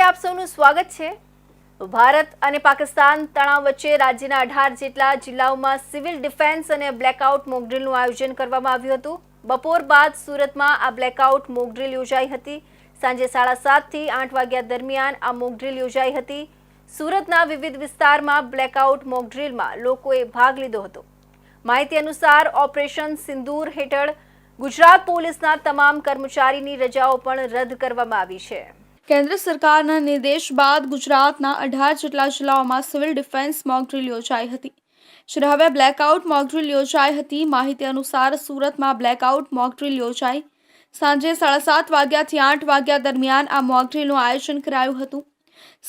આપ સૌનું સ્વાગત છે। ભારત અને પાકિસ્તાન તણાવ વચ્ચે રાજ્યના 18 જેટલા જિલ્લાઓમાં સિવિલ ડિફેન્સ અને બ્લેકઆઉટ મોકડ્રીલનું આયોજન કરવામાં આવ્યું હતું। બપોર બાદ સુરતમાં આ બ્લેકઆઉટ મોકડ્રીલ યોજાઈ હતી। સાંજે 7:30 થી 8 વાગ્યા દરમિયાન આ મોકડ્રીલ યોજાઈ હતી। સુરતના વિવિધ વિસ્તારમાં બ્લેકઆઉટ મોકડ્રીલમાં લોકોએ ભાગ લીધો હતો। માહિતી અનુસાર ઓપરેશન સિંદૂર હેઠળ ગુજરાત પોલીસના તમામ કર્મચારીની રજાઓ પણ રદ કરવામાં આવી છે। કેન્દ્ર સરકારના નિર્દેશ બાદ ગુજરાતના 18 જેટલા જિલ્લાઓમાં સિવિલ ડિફેન્સ મોકડ્રીલ યોજાઈ હતી। જ્યારે હવે બ્લેકઆઉટ મોકડ્રીલ યોજાઈ હતી। માહિતી અનુસાર સુરતમાં બ્લેકઆઉટ મોકડ્રીલ યોજાઈ સાંજે 7:30 વાગ્યાથી 8 વાગ્યા દરમિયાન આ મોકડ્રીલનું આયોજન કરાયું હતું।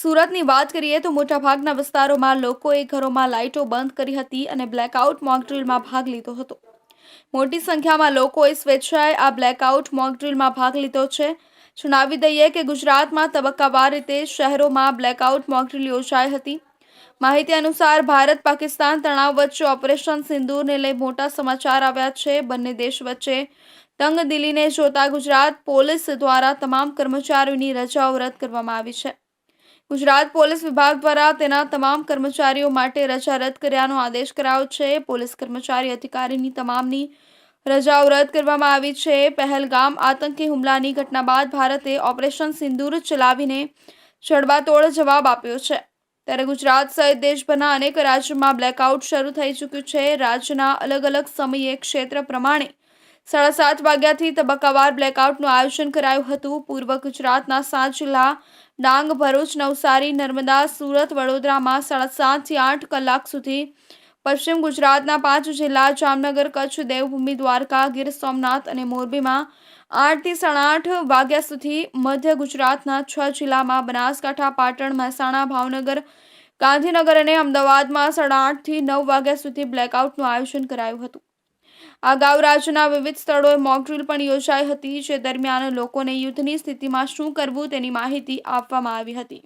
સુરતની વાત કરીએ તો મોટાભાગના વિસ્તારોમાં લોકોએ ઘરોમાં લાઇટો બંધ કરી હતી અને બ્લેકઆઉટ મોકડ્રીલમાં ભાગ લીધો હતો। મોટી સંખ્યામાં લોકોએ સ્વેચ્છાએ આ બ્લેકઆઉટ મોકડ્રીલમાં ભાગ લીધો છે। જણાવી દઈએ કે ગુજરાતમાં તબક્કાવાર રીતે શહેરોમાં બ્લેકઆઉટ મોકડ્રીલ યોજાઈ હતી। માહિતી અનુસાર ભારત પાકિસ્તાન તણાવ વચ્ચે ઓપરેશન સિંદૂરને લઈ મોટા સમાચાર આવ્યા છે। બંને દેશ વચ્ચે તંગદિલીને જોતા ગુજરાત પોલીસ દ્વારા તમામ કર્મચારીઓની રજાઓ રદ કરવામાં આવી છે। ગુજરાત પોલીસ વિભાગ દ્વારા તેના તમામ કર્મચારીઓ માટે રજા રદ કર્યાનો આદેશ કરાયો છે। પોલીસ કર્મચારી અધિકારીની તમામની રજાઓ રદ કરવામાં આવી છે। પહેલગામ આતંકી હુમલાની ઘટના બાદ ભારતે ઓપરેશન સિંદૂર ચલાવીને જડબાતોડ જવાબ આપ્યો છે। ત્યારે ગુજરાત સહિત દેશભરના અનેક રાજ્યોમાં બ્લેકઆઉટ શરૂ થઈ ચૂક્યું છે। રાજ્યના અલગ અલગ સમયે ક્ષેત્ર પ્રમાણે 7:30 વાગ્યાથી તબક્કાવાર બ્લેકઆઉટનું આયોજન કરાયું હતું। પૂર્વ ગુજરાતના 7 જિલ્લા ડાંગ, ભરૂચ, નવસારી, નર્મદા, સુરત, વડોદરામાં 7:30 થી 8 કલાક સુધી, પશ્ચિમ ગુજરાતના 5 જિલ્લા જામનગર, કચ્છ, દેવભૂમિ, દ્વારકા, ગીર સોમનાથ અને મોરબીમાં 8 થી 8:30 વાગ્યા સુધી, મધ્ય ગુજરાતના 6 જિલ્લામાં બનાસકાંઠા, પાટણ, મહેસાણા, ભાવનગર, ગાંધીનગર અને અમદાવાદમાં 8:30 થી 9 વાગ્યા સુધી બ્લેકઆઉટનું આયોજન કરાયું હતું। અગાઉ રાજ્યના વિવિધ સ્થળોએ મોકડ્રીલ પણ યોજાઈ હતી, જે દરમિયાન લોકોને યુદ્ધની સ્થિતિમાં શું કરવું તેની માહિતી આપવામાં આવી હતી।